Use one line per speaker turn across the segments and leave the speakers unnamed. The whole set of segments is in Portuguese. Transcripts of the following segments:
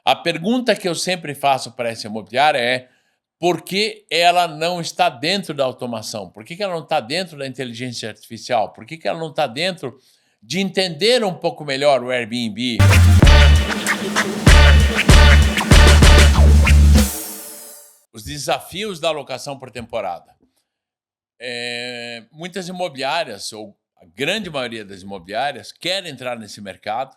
A pergunta que eu sempre faço para essa imobiliária é: por que ela não está dentro da automação? Por que ela não está dentro da inteligência artificial? Por que ela não está dentro de entender um pouco melhor o Airbnb? Os desafios da alocação por temporada. Muitas imobiliárias, ou a grande maioria das imobiliárias, quer entrar nesse mercado,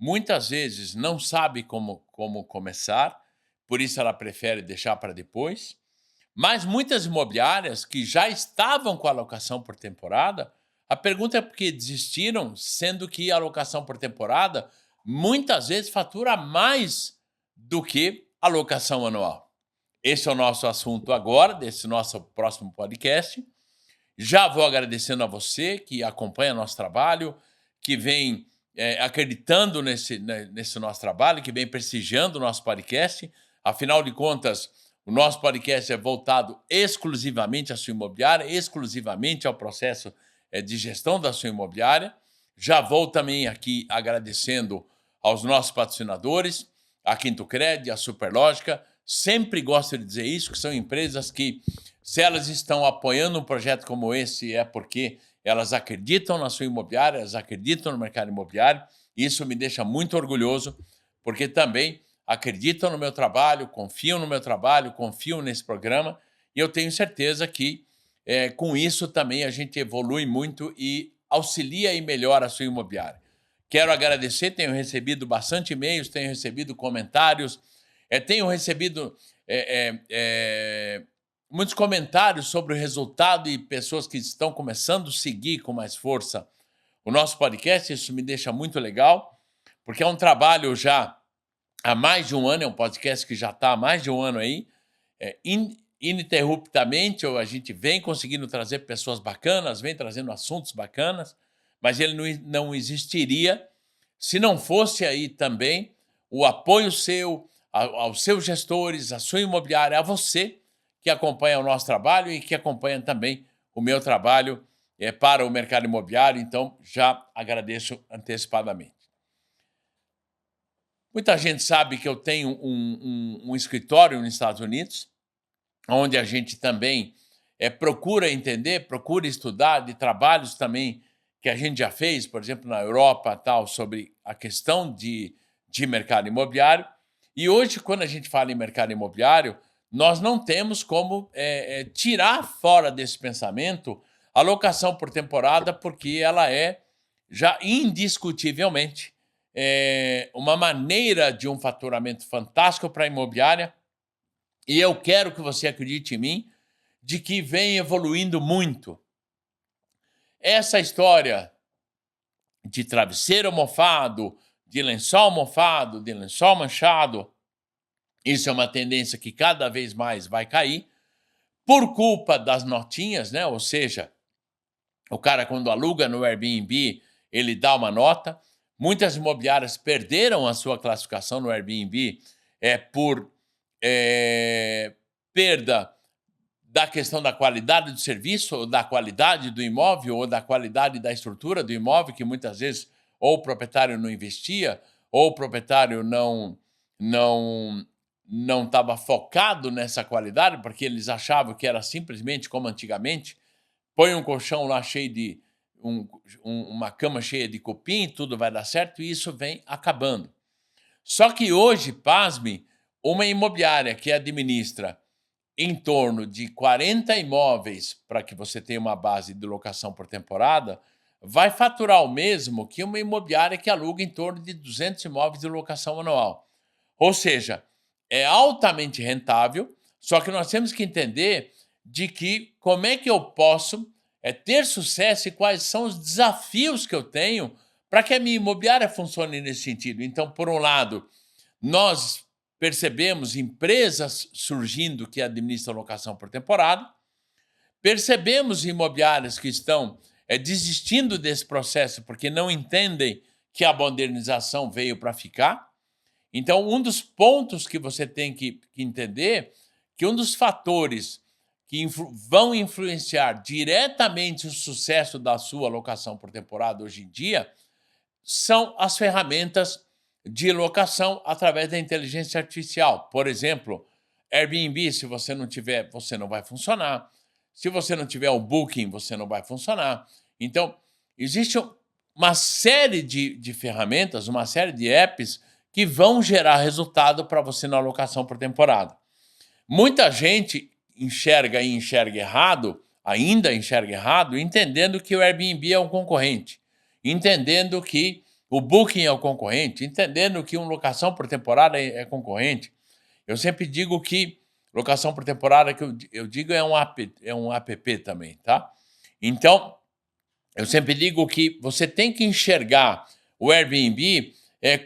muitas vezes não sabe como começar, por isso ela prefere deixar para depois. Mas muitas imobiliárias que já estavam com a alocação por temporada, a pergunta é por que desistiram, sendo que a alocação por temporada muitas vezes fatura mais do que a alocação anual. Esse é o nosso assunto agora, desse nosso próximo podcast. Já vou agradecendo a você que acompanha nosso trabalho, que vem acreditando nesse nosso trabalho, que vem prestigiando o nosso podcast. Afinal de contas, o nosso podcast é voltado exclusivamente à sua imobiliária, exclusivamente ao processo de gestão da sua imobiliária. Já vou também aqui agradecendo aos nossos patrocinadores, a Quinto Cred, a Superlógica. Sempre gosto de dizer isso, que são empresas que, se elas estão apoiando um projeto como esse, é porque elas acreditam na sua imobiliária, elas acreditam no mercado imobiliário. Isso me deixa muito orgulhoso, porque também acreditam no meu trabalho, confiam no meu trabalho, confiam nesse programa, e eu tenho certeza que com isso também a gente evolui muito e auxilia e melhora a sua imobiliária. Quero agradecer, tenho recebido bastante e-mails, tenho recebido comentários, tenho recebido muitos comentários sobre o resultado e pessoas que estão começando a seguir com mais força o nosso podcast. Isso me deixa muito legal, porque é um trabalho já há mais de um ano, é um podcast que já está há mais de um ano aí, ininterruptamente a gente vem conseguindo trazer pessoas bacanas, vem trazendo assuntos bacanas, mas ele não existiria se não fosse aí também o apoio seu, aos seus gestores, à sua imobiliária, a você que acompanha o nosso trabalho e que acompanha também o meu trabalho para o mercado imobiliário. Então, já agradeço antecipadamente. Muita gente sabe que eu tenho um escritório nos Estados Unidos, onde a gente também procura entender, procura estudar de trabalhos também que a gente já fez, por exemplo, na Europa, tal, sobre a questão de mercado imobiliário. E hoje, quando a gente fala em mercado imobiliário, nós não temos como tirar fora desse pensamento a locação por temporada, porque ela é já indiscutivelmente uma maneira de um faturamento fantástico para a imobiliária. E eu quero que você acredite em mim, de que vem evoluindo muito. Essa história de travesseiro mofado, de lençol mofado, de lençol manchado, isso é uma tendência que cada vez mais vai cair, por culpa das notinhas, né? Ou seja, o cara, quando aluga no Airbnb, ele dá uma nota. Muitas imobiliárias perderam a sua classificação no Airbnb por perda da questão da qualidade do serviço, ou da qualidade do imóvel, ou da qualidade da estrutura do imóvel, que muitas vezes ou o proprietário não investia, ou o proprietário não estava focado nessa qualidade, porque eles achavam que era simplesmente como antigamente, põe um colchão lá cheio de uma cama cheia de cupim, tudo vai dar certo, e isso vem acabando. Só que hoje, pasme, uma imobiliária que administra em torno de 40 imóveis, para que você tenha uma base de locação por temporada, vai faturar o mesmo que uma imobiliária que aluga em torno de 200 imóveis de locação anual. Ou seja, é altamente rentável, só que nós temos que entender de que como é que eu posso ter sucesso e quais são os desafios que eu tenho para que a minha imobiliária funcione nesse sentido. Então, por um lado, nós percebemos empresas surgindo que administram locação por temporada, percebemos imobiliárias que estão desistindo desse processo porque não entendem que a modernização veio para ficar. Então, um dos pontos que você tem que entender, que um dos fatores que vão influenciar diretamente o sucesso da sua locação por temporada hoje em dia, são as ferramentas de locação através da inteligência artificial. Por exemplo, Airbnb, se você não tiver, você não vai funcionar. Se você não tiver o Booking, você não vai funcionar. Então, existe uma série de ferramentas, uma série de apps que vão gerar resultado para você na locação por temporada. Muita gente enxerga errado, ainda enxerga errado, entendendo que o Airbnb é um concorrente, entendendo que o Booking é o concorrente, entendendo que uma locação por temporada é concorrente. Eu sempre digo que locação por temporada, que eu digo, é um app também, tá? Então, eu sempre digo que você tem que enxergar o Airbnb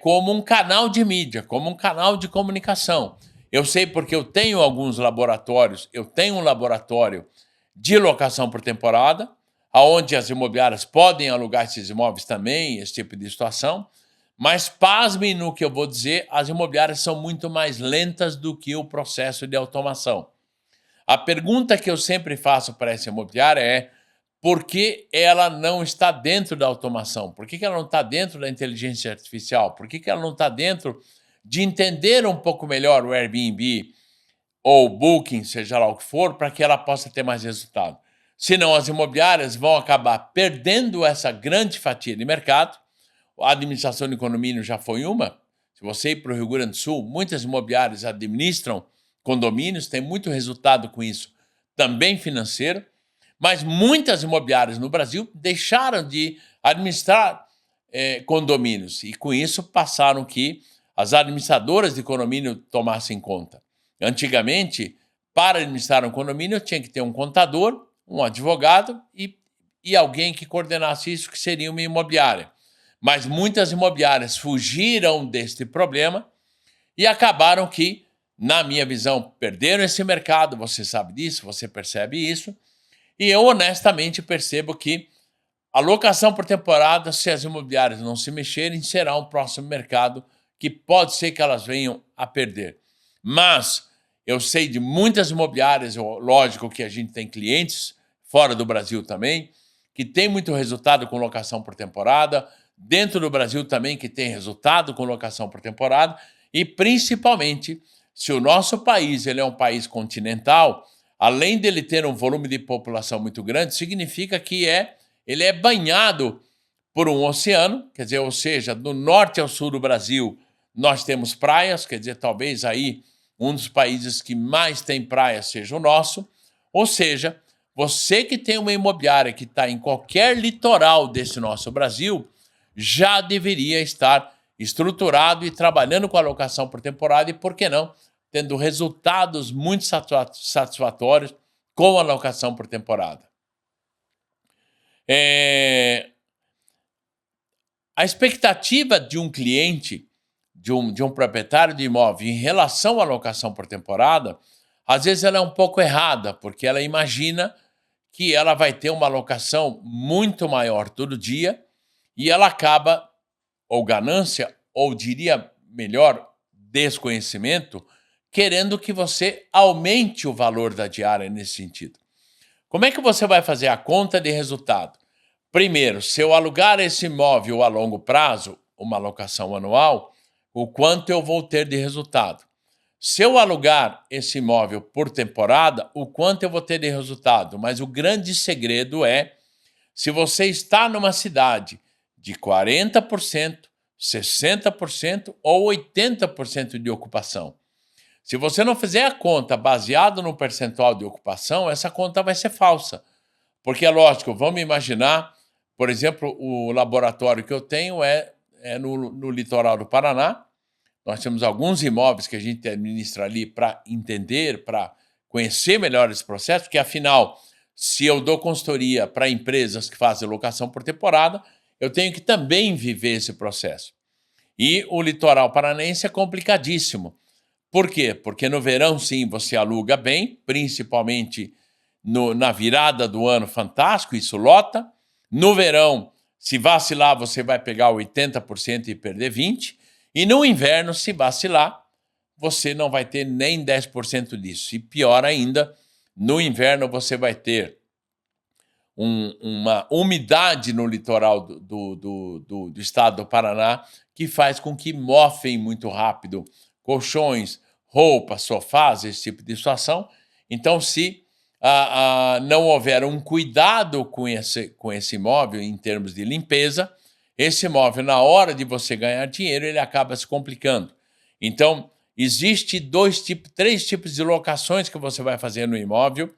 como um canal de mídia, como um canal de comunicação. Eu sei porque eu tenho alguns laboratórios, eu tenho um laboratório de locação por temporada, onde as imobiliárias podem alugar esses imóveis também, esse tipo de situação, mas pasmem no que eu vou dizer, as imobiliárias são muito mais lentas do que o processo de automação. A pergunta que eu sempre faço para essa imobiliária é: por que ela não está dentro da automação? Por que ela não está dentro da inteligência artificial? Por que ela não está dentro de entender um pouco melhor o Airbnb ou o Booking, seja lá o que for, para que ela possa ter mais resultado? Senão as imobiliárias vão acabar perdendo essa grande fatia de mercado. A administração de condomínio já foi uma. Se você ir para o Rio Grande do Sul, muitas imobiliárias administram condomínios, tem muito resultado com isso, também financeiro. Mas muitas imobiliárias no Brasil deixaram de administrar condomínios e, com isso, passaram que as administradoras de condomínio tomassem conta. Antigamente, para administrar um condomínio, tinha que ter um contador, um advogado e alguém que coordenasse isso, que seria uma imobiliária. Mas muitas imobiliárias fugiram deste problema e acabaram que, na minha visão, perderam esse mercado. Você sabe disso, você percebe isso. E eu honestamente percebo que a locação por temporada, se as imobiliárias não se mexerem, será um próximo mercado que pode ser que elas venham a perder. Mas eu sei de muitas imobiliárias, lógico que a gente tem clientes fora do Brasil também, que tem muito resultado com locação por temporada, dentro do Brasil também que tem resultado com locação por temporada, e principalmente, se o nosso país ele é um país continental, além dele ter um volume de população muito grande, significa que ele é banhado por um oceano, quer dizer, ou seja, do norte ao sul do Brasil nós temos praias, quer dizer, talvez aí um dos países que mais tem praias seja o nosso, ou seja, você que tem uma imobiliária que está em qualquer litoral desse nosso Brasil, já deveria estar estruturado e trabalhando com a locação por temporada e, por que não, tendo resultados muito satisfatórios com a locação por temporada. A expectativa de um cliente, de um proprietário de imóvel em relação à locação por temporada, às vezes ela é um pouco errada, porque ela imagina que ela vai ter uma locação muito maior todo dia e ela acaba, ou ganância, ou diria melhor, desconhecimento, querendo que você aumente o valor da diária nesse sentido. Como é que você vai fazer a conta de resultado? Primeiro, se eu alugar esse imóvel a longo prazo, uma locação anual, o quanto eu vou ter de resultado? Se eu alugar esse imóvel por temporada, o quanto eu vou ter de resultado? Mas o grande segredo é, se você está numa cidade de 40%, 60% ou 80% de ocupação, se você não fizer a conta baseada no percentual de ocupação, essa conta vai ser falsa. Porque é lógico, vamos imaginar, por exemplo, o laboratório que eu tenho é no litoral do Paraná. Nós temos alguns imóveis que a gente administra ali para entender, para conhecer melhor esse processo, porque afinal, se eu dou consultoria para empresas que fazem locação por temporada, eu tenho que também viver esse processo. E o litoral paranaense é complicadíssimo. Por quê? Porque no verão, sim, você aluga bem, principalmente na virada do ano, fantástico, isso lota. No verão, se vacilar, você vai pegar 80% e perder 20%. E no inverno, se vacilar, você não vai ter nem 10% disso. E pior ainda, no inverno você vai ter uma umidade no litoral do estado do Paraná que faz com que mofem muito rápido colchões, roupas, sofás, esse tipo de situação. Então, se não houver um cuidado com esse imóvel em termos de limpeza, esse imóvel, na hora de você ganhar dinheiro, ele acaba se complicando. Então, existe três tipos de locações que você vai fazer no imóvel.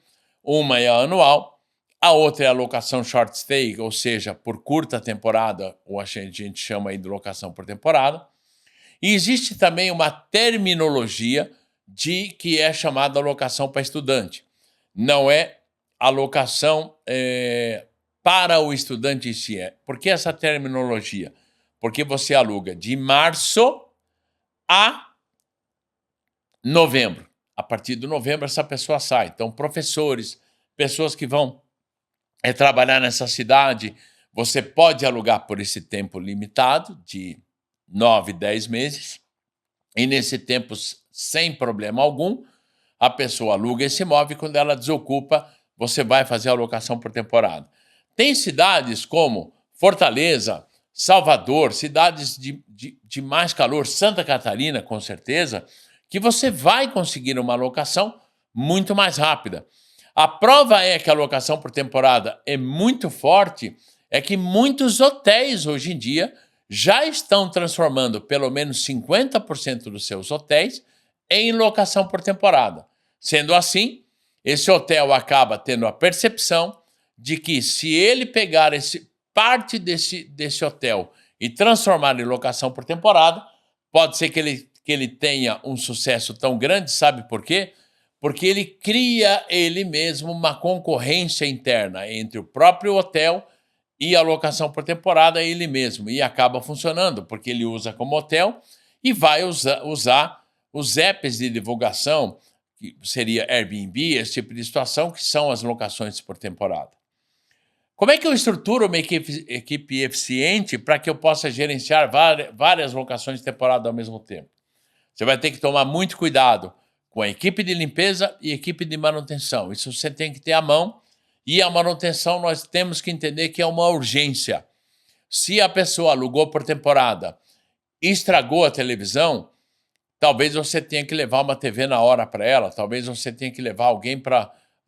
Uma é a anual, a outra é a locação short stay, ou seja, por curta temporada, ou a gente chama aí de locação por temporada. E existe também uma terminologia que é chamada locação para estudante. Não é a locação para o estudante em si. Por que essa terminologia? Porque você aluga de março a novembro. A partir de novembro, essa pessoa sai. Então, professores, pessoas que vão trabalhar nessa cidade, você pode alugar por esse tempo limitado, de 9, 10 meses. E nesse tempo, sem problema algum, a pessoa aluga esse imóvel e quando ela desocupa, você vai fazer a locação por temporada. Tem cidades como Fortaleza, Salvador, cidades de mais calor, Santa Catarina, com certeza, que você vai conseguir uma locação muito mais rápida. A prova é que a locação por temporada é muito forte, é que muitos hotéis hoje em dia já estão transformando pelo menos 50% dos seus hotéis em locação por temporada. Sendo assim, esse hotel acaba tendo a percepção de que se ele pegar parte desse hotel e transformar em locação por temporada, pode ser que ele tenha um sucesso tão grande, sabe por quê? Porque ele cria ele mesmo uma concorrência interna entre o próprio hotel e a locação por temporada ele mesmo. E acaba funcionando, porque ele usa como hotel e vai usar os apps de divulgação, que seria Airbnb, esse tipo de situação, que são as locações por temporada. Como é que eu estruturo uma equipe eficiente para que eu possa gerenciar várias locações de temporada ao mesmo tempo? Você vai ter que tomar muito cuidado com a equipe de limpeza e equipe de manutenção. Isso você tem que ter à mão. E a manutenção nós temos que entender que é uma urgência. Se a pessoa alugou por temporada e estragou a televisão, talvez você tenha que levar uma TV na hora para ela, talvez você tenha que levar alguém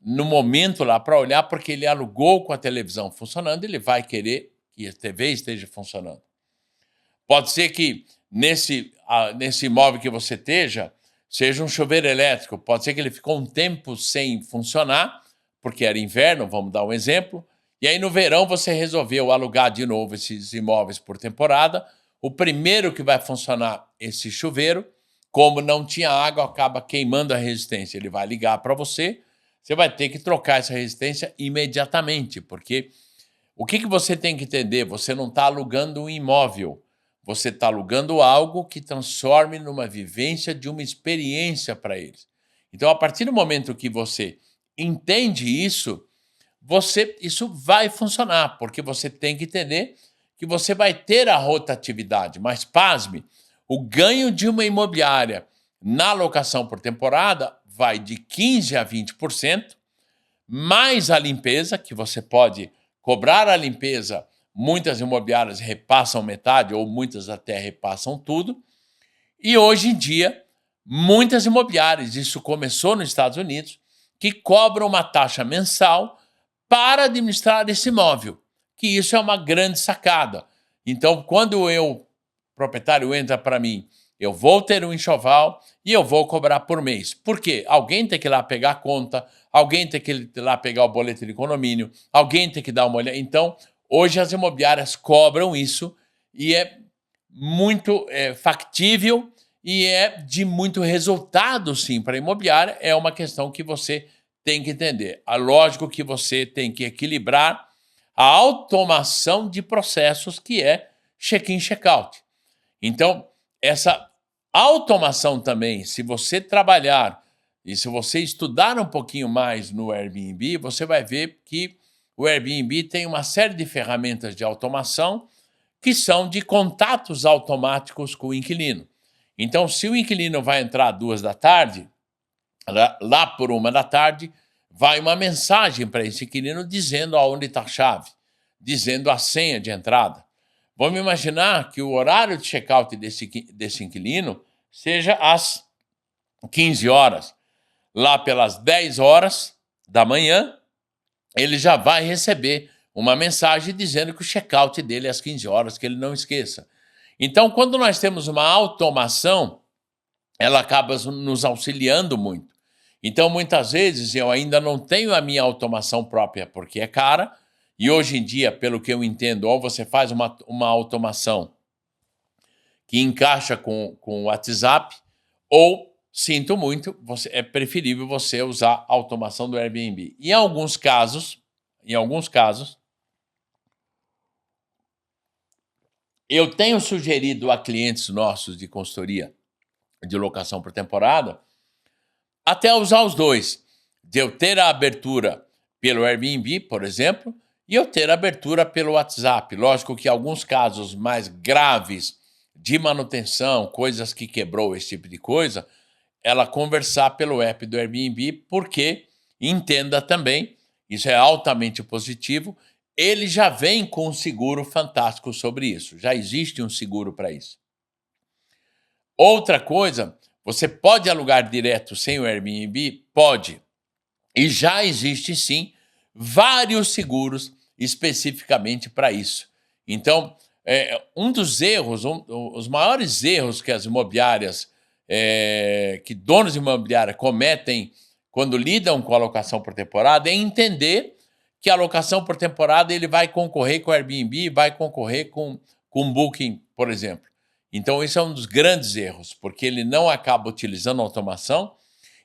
no momento lá para olhar, porque ele alugou com a televisão funcionando, ele vai querer que a TV esteja funcionando. Pode ser que nesse imóvel que você seja um chuveiro elétrico, pode ser que ele ficou um tempo sem funcionar, porque era inverno, vamos dar um exemplo, e aí no verão você resolveu alugar de novo esses imóveis por temporada. O primeiro que vai funcionar esse chuveiro, como não tinha água, acaba queimando a resistência. Ele vai ligar para você, você vai ter que trocar essa resistência imediatamente, porque o que você tem que entender? Você não está alugando um imóvel, você está alugando algo que transforme numa vivência de uma experiência para eles. Então, a partir do momento que você entende isso vai funcionar, porque você tem que entender que você vai ter a rotatividade. Mas, pasme, o ganho de uma imobiliária na locação por temporada vai de 15% a 20%, mais a limpeza, que você pode cobrar a limpeza. Muitas imobiliárias repassam metade, ou muitas até repassam tudo. E hoje em dia, muitas imobiliárias, isso começou nos Estados Unidos, que cobram uma taxa mensal para administrar esse imóvel, que isso é uma grande sacada. Então, quando o proprietário entra para mim, eu vou ter um enxoval e eu vou cobrar por mês. Por quê? Alguém tem que ir lá pegar a conta, alguém tem que ir lá pegar o boleto de condomínio, alguém tem que dar uma olhada. Então, hoje as imobiliárias cobram isso e é muito factível e é de muito resultado, sim, para a imobiliária. É uma questão que você tem que entender. É lógico que você tem que equilibrar a automação de processos, que é check-in, check-out. Então, essa automação também, se você trabalhar e se você estudar um pouquinho mais no Airbnb, você vai ver que o Airbnb tem uma série de ferramentas de automação que são de contatos automáticos com o inquilino. Então, se o inquilino vai entrar às 2 da tarde, lá por 1 da tarde, vai uma mensagem para esse inquilino dizendo aonde está a chave, dizendo a senha de entrada. Vamos imaginar que o horário de check-out desse inquilino seja às 15 horas. Lá pelas 10 horas da manhã, ele já vai receber uma mensagem dizendo que o check-out dele é às 15 horas, que ele não esqueça. Então, quando nós temos uma automação, ela acaba nos auxiliando muito. Então, muitas vezes, eu ainda não tenho a minha automação própria, porque é cara, e hoje em dia, pelo que eu entendo, ou você faz uma automação que encaixa com o WhatsApp, ou, sinto muito, é preferível você usar a automação do Airbnb. Em alguns casos, eu tenho sugerido a clientes nossos de consultoria de locação por temporada até usar os dois, de eu ter a abertura pelo Airbnb, por exemplo, e eu ter a abertura pelo WhatsApp. Lógico que alguns casos mais graves de manutenção, coisas que quebrou, esse tipo de coisa, ela conversar pelo app do Airbnb, porque, entenda também, isso é altamente positivo, ele já vem com um seguro fantástico sobre isso. Já existe um seguro para isso. Outra coisa, você pode alugar direto sem o Airbnb? Pode. E já existe, sim, vários seguros especificamente para isso. Então, um dos erros, os maiores erros que as imobiliárias, que donos de imobiliária cometem quando lidam com a locação por temporada é entender que a locação por temporada ele vai concorrer com o Airbnb, vai concorrer com o Booking, por exemplo. Então, esse é um dos grandes erros, porque ele não acaba utilizando a automação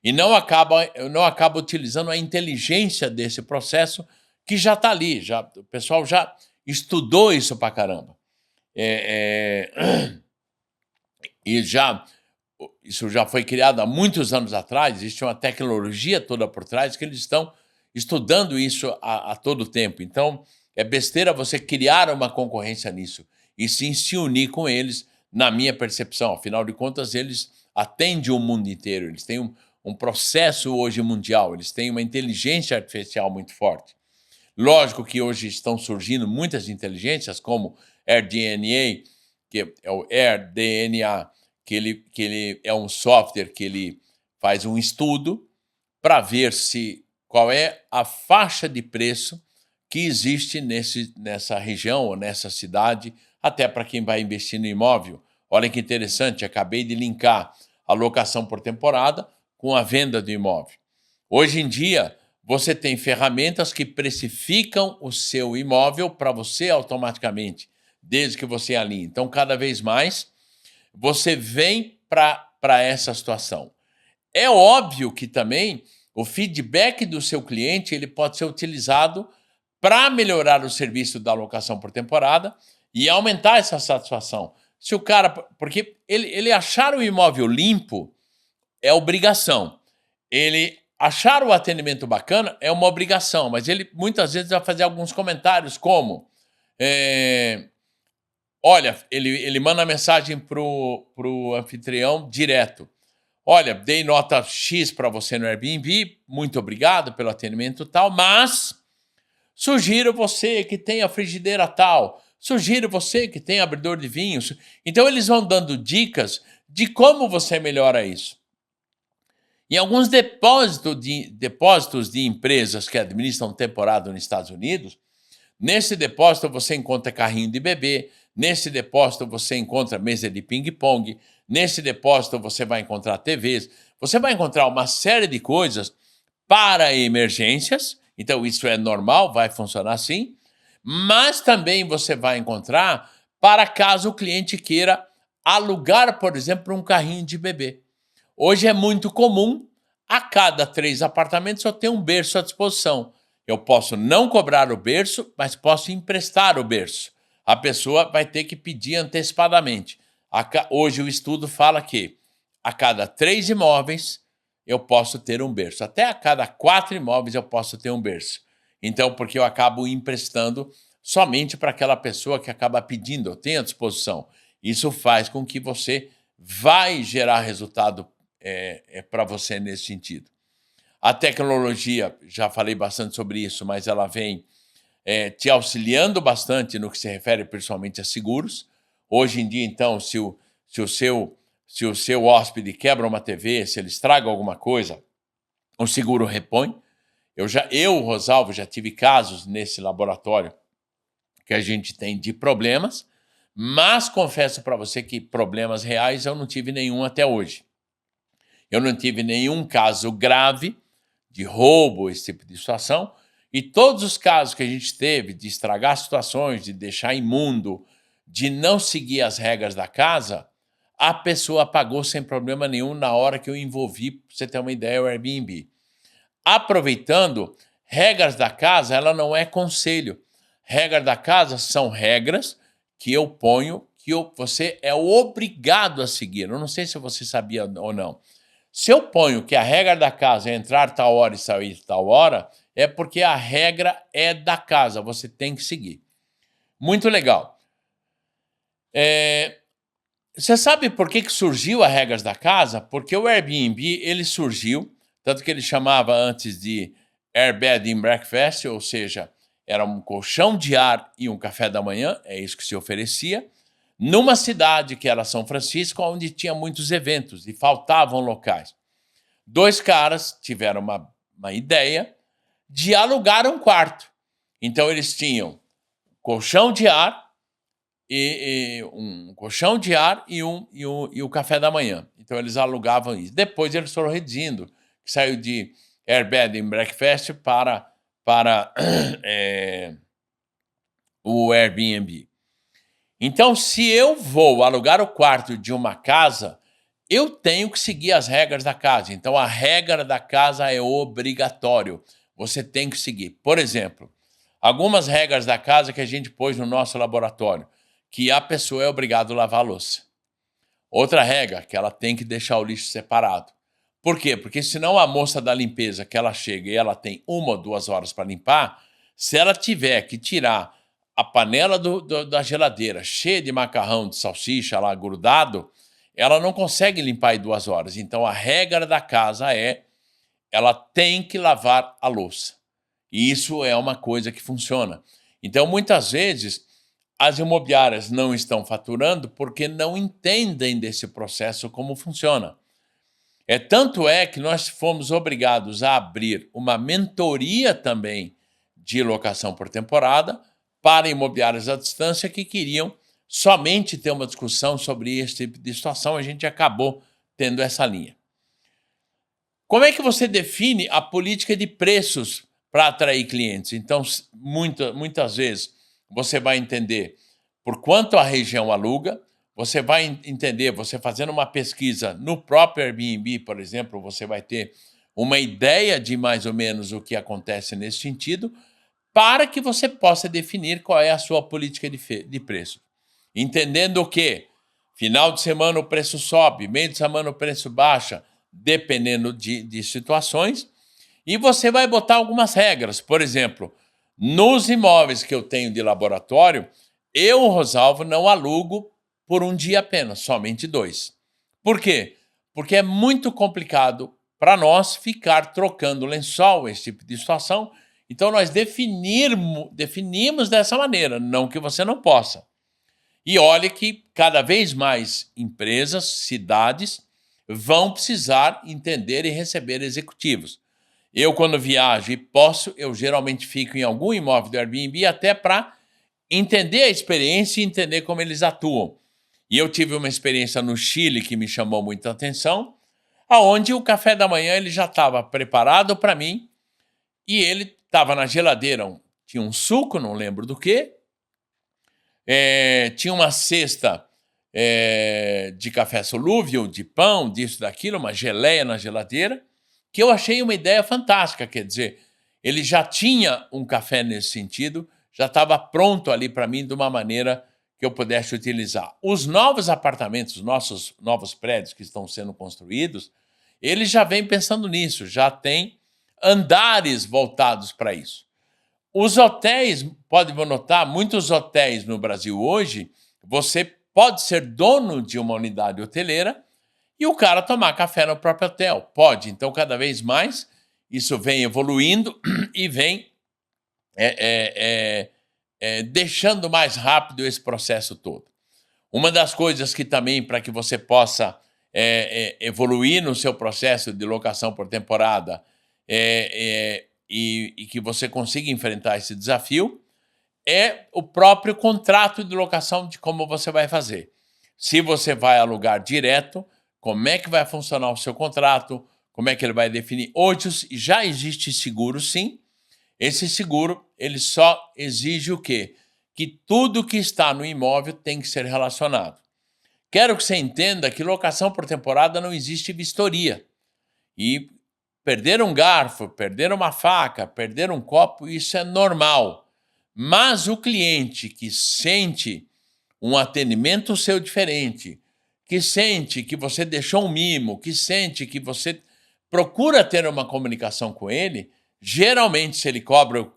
e não acaba utilizando a inteligência desse processo que já está ali. O pessoal já estudou isso pra caramba. Isso já foi criado há muitos anos atrás, existe uma tecnologia toda por trás que eles estão estudando isso a todo tempo. Então, é besteira você criar uma concorrência nisso e sim se unir com eles, na minha percepção. Afinal de contas, eles atendem o mundo inteiro, eles têm um processo hoje mundial, eles têm uma inteligência artificial muito forte. Lógico que hoje estão surgindo muitas inteligências, como AirDNA, que é o AirDNA, que ele é um software que ele faz um estudo para ver qual é a faixa de preço que existe nessa região ou nessa cidade, até para quem vai investir no imóvel. Olha que interessante, acabei de linkar a locação por temporada com a venda do imóvel. Hoje em dia, você tem ferramentas que precificam o seu imóvel para você automaticamente, desde que você alinhe. Então, cada vez mais, você vem para essa situação. É óbvio que também o feedback do seu cliente ele pode ser utilizado para melhorar o serviço da locação por temporada e aumentar essa satisfação. Se o cara, porque ele achar o imóvel limpo é obrigação. Ele achar o atendimento bacana é uma obrigação, mas ele muitas vezes vai fazer alguns comentários como olha, ele manda mensagem pro anfitrião direto. Olha, dei nota X para você no Airbnb, muito obrigado pelo atendimento tal, mas sugiro você que tenha frigideira tal, sugiro você que tenha abridor de vinhos. Então eles vão dando dicas de como você melhora isso. Em alguns depósitos de empresas que administram temporada nos Estados Unidos, nesse depósito você encontra carrinho de bebê, nesse depósito você encontra mesa de ping-pong, nesse depósito você vai encontrar TVs, você vai encontrar uma série de coisas para emergências, então isso é normal, vai funcionar assim, mas também você vai encontrar para caso o cliente queira alugar, por exemplo, um carrinho de bebê. Hoje é muito comum, a cada 3 apartamentos eu tenho um berço à disposição. Eu posso não cobrar o berço, mas posso emprestar o berço. A pessoa vai ter que pedir antecipadamente. Hoje o estudo fala que a cada 3 imóveis eu posso ter um berço. Até a cada 4 imóveis eu posso ter um berço. Então, porque eu acabo emprestando somente para aquela pessoa que acaba pedindo, eu tenho à disposição. Isso faz com que você vai gerar resultado para você nesse sentido. A tecnologia, já falei bastante sobre isso, mas ela vem te auxiliando bastante no que se refere principalmente a seguros. Hoje em dia, então, se o seu hóspede quebra uma TV, se ele estraga alguma coisa, o seguro repõe. Eu, Rosalvo, já tive casos nesse laboratório que a gente tem de problemas, mas confesso para você que problemas reais eu não tive nenhum até hoje. Eu não tive nenhum caso grave de roubo, esse tipo de situação, e todos os casos que a gente teve de estragar situações, de deixar imundo, de não seguir as regras da casa, a pessoa pagou sem problema nenhum na hora que eu envolvi, para você ter uma ideia, o Airbnb. Aproveitando, regras da casa, ela não é conselho. Regras da casa são regras que eu ponho, que você é obrigado a seguir. Eu não sei se você sabia ou não. Se eu ponho que a regra da casa é entrar tal hora e sair tal hora, é porque a regra é da casa, você tem que seguir. Muito legal. Você sabe por que surgiu as regras da casa? Porque o Airbnb, ele surgiu, tanto que ele chamava antes de Air Bed and Breakfast, ou seja, era um colchão de ar e um café da manhã, é isso que se oferecia, numa cidade que era São Francisco, onde tinha muitos eventos e faltavam locais. Dois caras tiveram uma ideia de alugar um quarto. Então eles tinham colchão de ar e um colchão de ar e o café da manhã. Então eles alugavam isso. Depois eles foram reduzindo, que saiu de Air Bed and Breakfast para o Airbnb. Então, se eu vou alugar o quarto de uma casa, eu tenho que seguir as regras da casa. Então, a regra da casa é obrigatório. Você tem que seguir. Por exemplo, algumas regras da casa que a gente pôs no nosso laboratório, que a pessoa é obrigada a lavar a louça. Outra regra, que ela tem que deixar o lixo separado. Por quê? Porque senão a moça da limpeza, que ela chega e ela tem 1 ou 2 horas para limpar, se ela tiver que tirar a panela da geladeira cheia de macarrão, de salsicha lá grudado, ela não consegue limpar em 2 horas. Então a regra da casa é, ela tem que lavar a louça. E isso é uma coisa que funciona. Então muitas vezes as imobiliárias não estão faturando porque não entendem desse processo como funciona. Tanto é que nós fomos obrigados a abrir uma mentoria também de locação por temporada para imobiliárias à distância que queriam somente ter uma discussão sobre esse tipo de situação. A gente acabou tendo essa linha. Como é que você define a política de preços para atrair clientes? Então, muitas vezes, você vai entender por quanto a região aluga, você vai entender, você fazendo uma pesquisa no próprio Airbnb, por exemplo, você vai ter uma ideia de mais ou menos o que acontece nesse sentido, para que você possa definir qual é a sua política de preço. Entendendo que final de semana o preço sobe, meio de semana o preço baixa, dependendo de situações, e você vai botar algumas regras. Por exemplo, nos imóveis que eu tenho de laboratório, eu, Rosalvo, não alugo por um dia apenas, somente 2. Por quê? Porque é muito complicado para nós ficar trocando lençol, esse tipo de situação. Então nós definimos dessa maneira, não que você não possa. E olhe que cada vez mais empresas, cidades, vão precisar entender e receber executivos. Eu, quando viajo e posso, eu geralmente fico em algum imóvel do Airbnb até para entender a experiência e entender como eles atuam. E eu tive uma experiência no Chile que me chamou muita atenção, aonde o café da manhã ele já estava preparado para mim e ele estava na geladeira. Tinha um suco, não lembro do que, tinha uma cesta de café solúvel, de pão, disso, daquilo, uma geleia na geladeira, que eu achei uma ideia fantástica. Quer dizer, ele já tinha um café nesse sentido, já estava pronto ali para mim de uma maneira que eu pudesse utilizar. Os novos apartamentos, os nossos novos prédios que estão sendo construídos, eles já vêm pensando nisso, já tem andares voltados para isso. Os hotéis, pode notar, muitos hotéis no Brasil hoje, você pode ser dono de uma unidade hoteleira e o cara tomar café no próprio hotel. Pode. Então, cada vez mais, isso vem evoluindo e vem deixando mais rápido esse processo todo. Uma das coisas que também, para que você possa evoluir no seu processo de locação por temporada e que você consiga enfrentar esse desafio, é o próprio contrato de locação de como você vai fazer. Se você vai alugar direto, como é que vai funcionar o seu contrato, como é que ele vai definir. Hoje já existe seguro, sim. Esse seguro, ele só exige o quê? Que tudo que está no imóvel tem que ser relacionado. Quero que você entenda que locação por temporada não existe vistoria. E perder um garfo, perder uma faca, perder um copo, isso é normal. Mas o cliente que sente um atendimento seu diferente, que sente que você deixou um mimo, que sente que você procura ter uma comunicação com ele, geralmente, se ele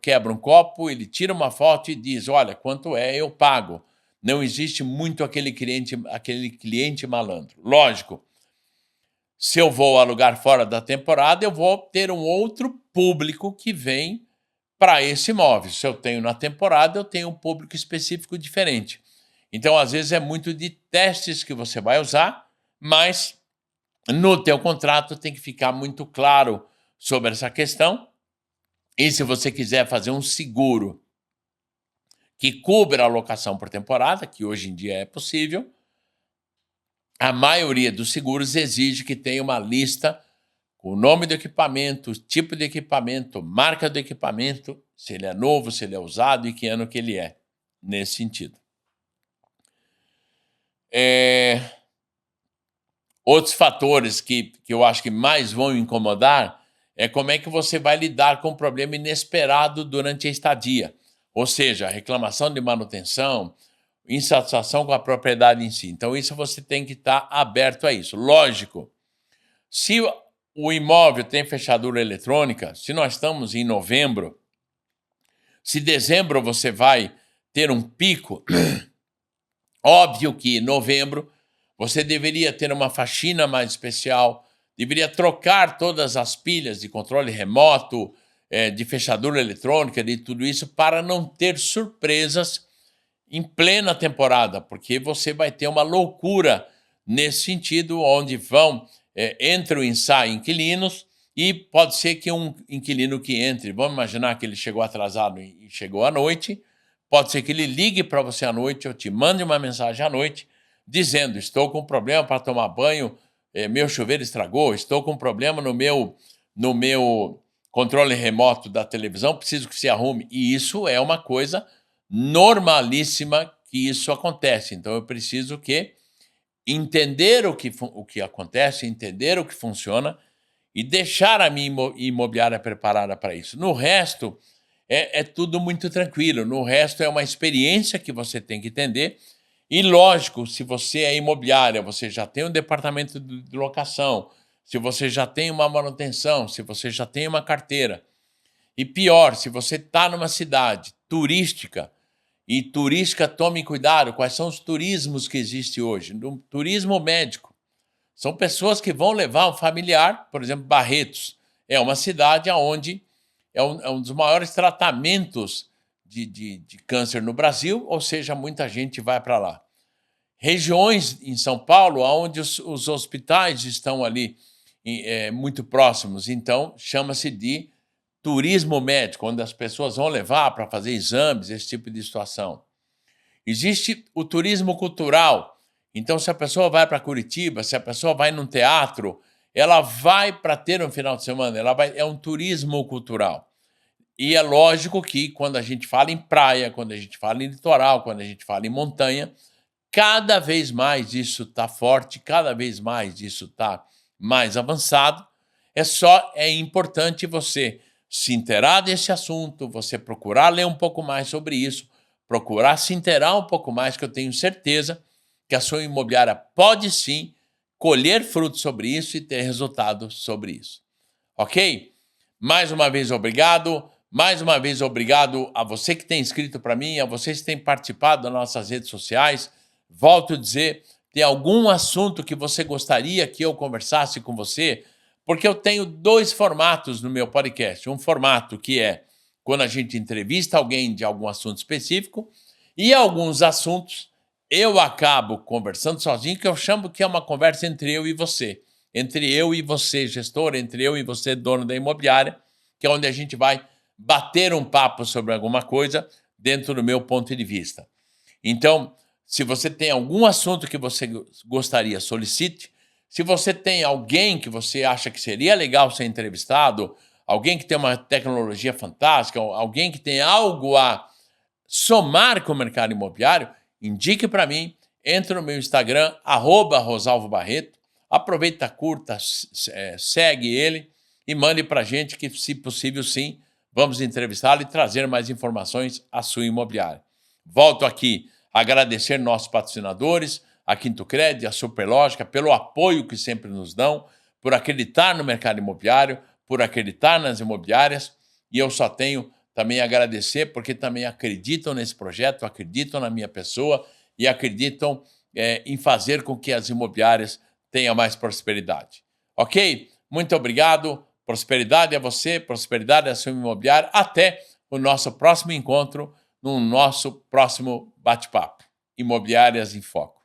quebra um copo, ele tira uma foto e diz: olha, quanto é, eu pago. Não existe muito aquele cliente malandro. Lógico, se eu vou alugar fora da temporada, eu vou ter um outro público que vem para esse imóvel. Se eu tenho na temporada, eu tenho um público específico diferente. Então, às vezes, é muito de testes que você vai usar, mas no teu contrato tem que ficar muito claro sobre essa questão. E se você quiser fazer um seguro que cubra a locação por temporada, que hoje em dia é possível, a maioria dos seguros exige que tenha uma lista com o nome do equipamento, tipo de equipamento, marca do equipamento, se ele é novo, se ele é usado e que ano que ele é, nesse sentido. Outros fatores que eu acho que mais vão incomodar é como é que você vai lidar com um problema inesperado durante a estadia. Ou seja, reclamação de manutenção, insatisfação com a propriedade em si. Então, isso você tem que estar aberto a isso. Lógico, se o imóvel tem fechadura eletrônica, se nós estamos em novembro, se dezembro você vai ter um pico, óbvio que em novembro você deveria ter uma faxina mais especial, deveria trocar todas as pilhas de controle remoto, de fechadura eletrônica, de tudo isso, para não ter surpresas em plena temporada, porque você vai ter uma loucura nesse sentido, onde entram e saem inquilinos, e pode ser que um inquilino que entre, vamos imaginar que ele chegou atrasado e chegou à noite, pode ser que ele ligue para você à noite ou te mande uma mensagem à noite, dizendo: estou com problema para tomar banho, meu chuveiro estragou, estou com problema no meu controle remoto da televisão, preciso que se arrume. E isso é uma coisa normalíssima que isso acontece. Então, eu preciso entender o que acontece, entender o que funciona e deixar a minha imobiliária preparada para isso. No resto, é tudo muito tranquilo. No resto, é uma experiência que você tem que entender. E, lógico, se você é imobiliária, você já tem um departamento de locação, se você já tem uma manutenção, se você já tem uma carteira. E pior, se você está numa cidade turística, e turística, tome cuidado, quais são os turismos que existem hoje? No turismo médico. São pessoas que vão levar um familiar, por exemplo, Barretos. É uma cidade onde é um dos maiores tratamentos de câncer no Brasil, ou seja, muita gente vai para lá. Regiões em São Paulo, onde os hospitais estão ali muito próximos, então chama-se de turismo médico, onde as pessoas vão levar para fazer exames, esse tipo de situação. Existe o turismo cultural. Então, se a pessoa vai para Curitiba, se a pessoa vai num teatro, ela vai para ter um final de semana, é um turismo cultural. E é lógico que quando a gente fala em praia, quando a gente fala em litoral, quando a gente fala em montanha, cada vez mais isso está forte, cada vez mais isso está mais avançado. É importante você se inteirar desse assunto, você procurar ler um pouco mais sobre isso, procurar se inteirar um pouco mais, que eu tenho certeza que a sua imobiliária pode sim colher frutos sobre isso e ter resultado sobre isso. Ok? Mais uma vez, obrigado. Mais uma vez, obrigado a você que tem escrito para mim, a vocês que têm participado das nossas redes sociais. Volto a dizer, tem algum assunto que você gostaria que eu conversasse com você? Porque eu tenho 2 formatos no meu podcast. Um formato que é quando a gente entrevista alguém de algum assunto específico, e alguns assuntos eu acabo conversando sozinho, que eu chamo que é uma conversa entre eu e você. Entre eu e você, gestor, entre eu e você, dono da imobiliária, que é onde a gente vai bater um papo sobre alguma coisa dentro do meu ponto de vista. Então, se você tem algum assunto que você gostaria, solicite. Se você tem alguém que você acha que seria legal ser entrevistado, alguém que tem uma tecnologia fantástica, alguém que tem algo a somar com o mercado imobiliário, indique para mim, entre no meu Instagram, @rosalvobarreto, aproveita, curta, segue ele e mande para a gente que, se possível, sim, vamos entrevistá-lo e trazer mais informações à sua imobiliária. Volto aqui a agradecer nossos patrocinadores, a Quinto Crédito, a Superlógica, pelo apoio que sempre nos dão, por acreditar no mercado imobiliário, por acreditar nas imobiliárias, e eu só tenho também agradecer, porque também acreditam nesse projeto, acreditam na minha pessoa e acreditam em fazer com que as imobiliárias tenham mais prosperidade. Ok? Muito obrigado. Prosperidade a você, prosperidade a sua imobiliária. Até o nosso próximo encontro, no nosso próximo bate-papo. Imobiliárias em Foco.